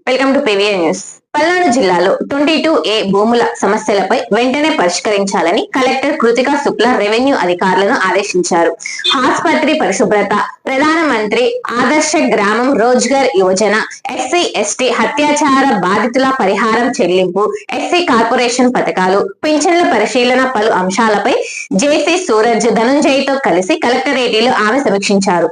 Welcome to PVA news. Palnadu జిల్లాలో 22A భూముల సమస్యలపై వెంటనే పరిష్కరించాలని కలెక్టర్ కృతికా శుక్లా రెవెన్యూ అధికారులను ఆదేశించారు. ఆసుపత్రి పరిశుభ్రత, ప్రధానమంత్రి ఆదర్శ గ్రామం రోజ్గర్ యోజన, ఎస్సీ ఎస్టీ అత్యాచార బాధితుల పరిహారం చెల్లింపు, ఎస్సీ కార్పొరేషన్ పథకాలు, పింఛన్ల పరిశీలన పలు అంశాలపై జేసీ సూరజ్ ధనుంజయ్తో కలిసి కలెక్టరేట్లో ఆమె సమీక్షించారు.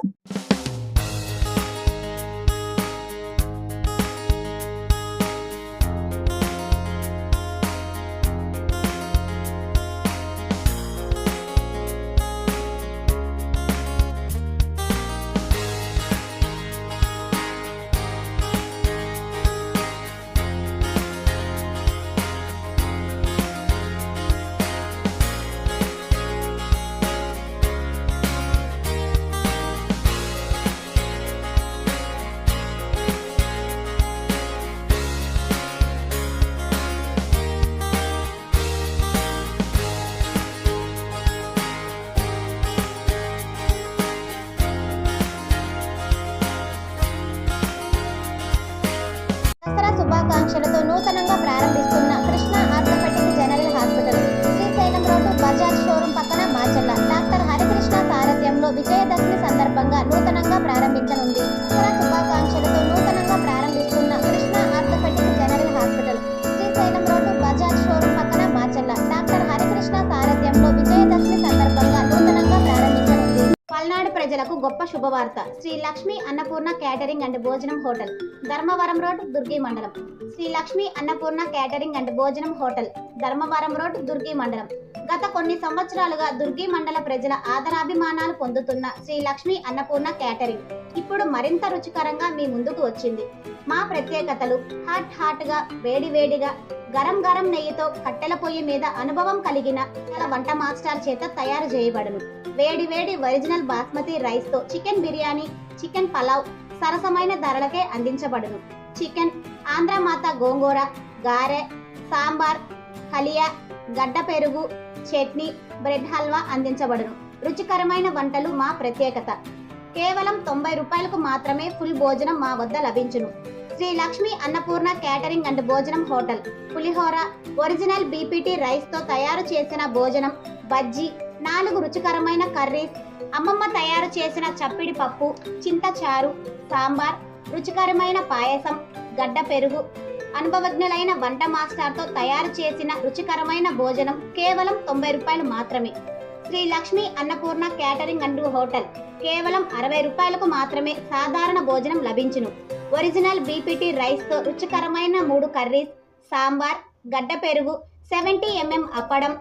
శుభాకాంక్షలతో నూతనంగా ప్రారంభిస్తున్న Krishna orthopaedic general hospital Srisailam road Bajaj showroom పక్కన మాచర్ల డాక్టర్ హరికృష్ణ సారథ్యంలో విజయదశమి సందర్భంగా నూతనంగా ప్రారంభించనుంది. శుభాకాంక్షలతో నూతనంగా ప్రారంభిస్తున్న Krishna orthopaedic general hospital Srisailam road Bajaj showroom పక్కన మాచర్ల డాక్టర్ హరికృష్ణ సారథ్యంలో విజయదశమి సందర్భంగా నూతనంగా ప్రారంభించనుంది. పల్నాడు ప్రజలకు గొప్ప శుభవార్త. శ్రీ లక్ష్మీ అన్నపూర్ణ క్యాటరింగ్ అండ్ భోజనం హోటల్, ధర్మవరం రోడ్, దుర్గి మండలం. శ్రీ లక్ష్మీ అన్నపూర్ణ క్యాటరింగ్ అండ్ భోజనం హోటల్, ధర్మవరం రోడ్, దుర్గి మండలం. గత కొన్ని సంవత్సరాలుగా దుర్గి మండల ప్రజల ఆదరాభిమానాలు పొందుతున్న శ్రీ లక్ష్మీ అన్నపూర్ణ క్యాటరింగ్ ఇప్పుడు మరింత రుచికరంగా మీ ముందుకు వచ్చింది. మా ప్రత్యేకతలు హాట్ గా, వేడివేడిగా, గరం గరం నెయ్యితో కట్టెల పొయ్యి మీద అనుభవం కలిగిన వంట మాస్టర్ చేత తయారు చేయబడును. వేడి ఒరిజినల్ బాస్మతి రైస్ తో చికెన్ బిర్యానీ, చికెన్ పలావ్ సరసమైన ధరలకే అందించబడును. చికెన్, ఆంధ్రమాత గోంగూర, గారె, సాంబార్, హలియా, గడ్డ పెరుగు, చట్నీ, బ్రెడ్ హల్వా అందించబడును. రుచికరమైన వంటలు మా ప్రత్యేకత. కేవలం 90 రూపాయలకు మాత్రమే ఫుల్ భోజనం మా వద్ద లభించును. శ్రీ లక్ష్మీ అన్నపూర్ణ క్యాటరింగ్ అండ్ భోజనం హోటల్ పులిహోర, ఒరిజినల్ బీపీటీ రైస్ తో తయారు చేసిన భోజనం, బజ్జీ, 4 రుచికరమైన కర్రీస్, అమ్మమ్మ తయారు చేసిన చప్పిడి పప్పు, చింతచారు, సాంబార్, రుచికరమైన పాయసం, గడ్డ పెరుగు, అనుభవజ్ఞులైన వంట మాస్టర్తో తయారు చేసిన రుచికరమైన భోజనం కేవలం 90 రూపాయలు మాత్రమే. Sri Lakshmi Annapurna catering and hotel కేవలం 60 రూపాయలకు మాత్రమే సాధారణ భోజనం లభించును. ఒరిజినల్ బీపీటీ రైస్ తో రుచికరమైన 3 కర్రీస్, సాంబార్, గడ్డ పెరుగు, 70 mm అప్పడం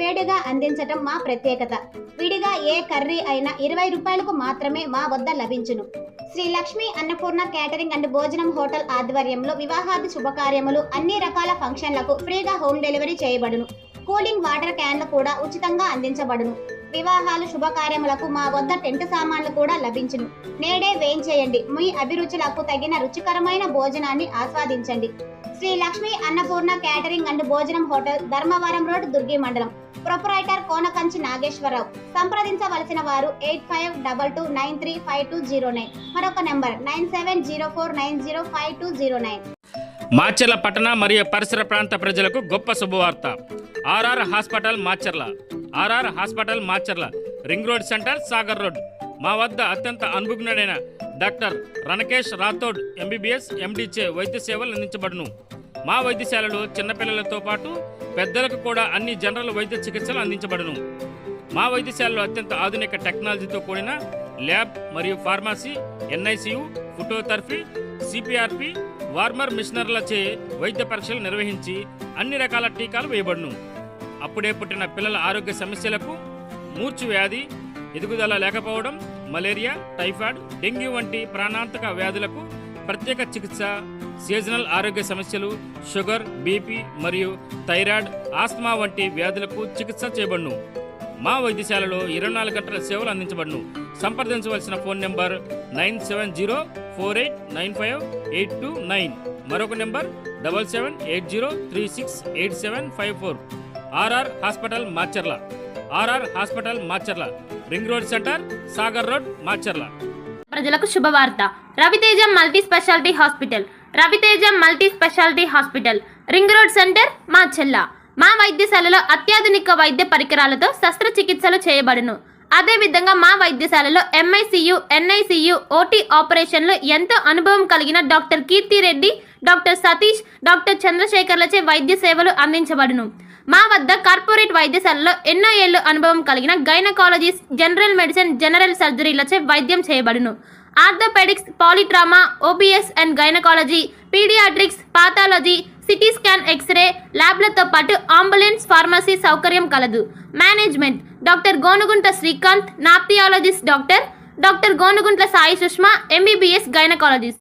వేడిగా అందించటం మా ప్రత్యేకత. విడిగా ఏ కర్రీ అయినా 20 రూపాయలకు మాత్రమే మా వద్ద లభించును. శ్రీ లక్ష్మీ అన్నపూర్ణ క్యాటరింగ్ అండ్ భోజనం హోటల్ ఆధ్వర్యంలో వివాహాది శుభకార్యములు, అన్ని రకాల ఫంక్షన్లకు ఫ్రీగా హోమ్ డెలివరీ చేయబడును. కూలింగ్ వాటర్ క్యాన్లు కూడా ఉచితంగా అందించబడును. వివాహాలు శుభకార్యములకు మా వద్ద టెంట్ సామాన్లు కూడా లభించును. నేడే వేయించేయండి. మీ అభిరుచులకు తగిన రుచికరమైన భోజనాన్ని ఆస్వాదించండి. శ్రీ లక్ష్మీ అన్నపూర్ణ క్యాటరింగ్ అండ్ భోజనం హోటల్, ధర్మవరం రోడ్, దుర్గి మండలం. ప్రొపరైటర్ కోనకంచి నాగేశ్వరరావు. సంప్రదించవలసిన వారు 8522935209. మరొక నెంబర్ 9704905209. మాచర్ల పట్టణ మరియు పరిసర ప్రాంత ప్రజలకు గొప్ప శుభవార్త. RR hospital Macherla. RR hospital Macherla, ring road centre, Sagar road. మా వద్ద అత్యంత అనుభవజ్ఞుడైన doctor Ranakesh Rathod MBBS MD చే వైద్య సేవలు అందించబడును. మా వైద్యశాలలో చిన్నపిల్లలతో పాటు పెద్దలకు కూడా అన్ని జనరల్ వైద్య చికిత్సలు అందించబడును. మా వైద్యశాలలో అత్యంత ఆధునిక టెక్నాలజీతో కూడిన ల్యాబ్ మరియు pharmacy, NICU, phototherapy, CPRP, warmer మిషనర్లచే వైద్య పరీక్షలు నిర్వహించి అన్ని రకాల టీకాలు వేయబడును. అప్పుడే పుట్టిన పిల్లల ఆరోగ్య సమస్యలకు, మూర్ఛ వ్యాధి, ఎదుగుదల లేకపోవడం, మలేరియా, టైఫాయిడ్, డెంగ్యూ వంటి ప్రాణాంతక వ్యాధులకు ప్రత్యేక చికిత్స, సీజనల్ ఆరోగ్య సమస్యలు, షుగర్, BP మరియు థైరాయిడ్, ఆస్మా వంటి వ్యాధులకు చికిత్స చేయబడును. మా వైద్యశాలలో 24 గంటల సేవలు అందించబడును. సంప్రదించవలసిన ఫోన్ నెంబర్ 9704895829. మరొక number 7780368754. RR hospital Macherla. RR hospital Macherla, ring road centre, Sagar road, Macherla. ప్రజలకు శుభవార్త. Raviteja multi speciality hospital, Raviteja multi speciality hospital, ring road centre, Macherla. మా వైద్యశాలలో అత్యాధునిక వైద్య పరికరాలతో శస్త్రచికిత్సలు చేయబడును. అదేవిధంగా మా వైద్యశాలలో MICU, NICU, OT ఆపరేషన్లు ఎంతో అనుభవం కలిగిన doctor Keerthi Reddy, doctor Satish, doctor చంద్రశేఖర్లచే వైద్య సేవలు అందించబడును. మా వద్ద కార్పొరేట్ వైద్యశాలలో ఎన్నో ఏళ్లు అనుభవం కలిగిన గైనకాలజిస్ట్, జనరల్ మెడిసిన్, జనరల్ సర్జరీలచే వైద్యం చేయబడును. Orthopaedics, polytrauma, OBS and gynaecology, paediatrics, pathology, CT scan, x-ray ల్యాబ్లతో పాటు అంబులెన్స్, ఫార్మసీ సౌకర్యం కలదు. Management doctor Gonuguntla Srikanth, nephrologist doctor Gonuguntla Sai Sushma, MBBS gynaecologist.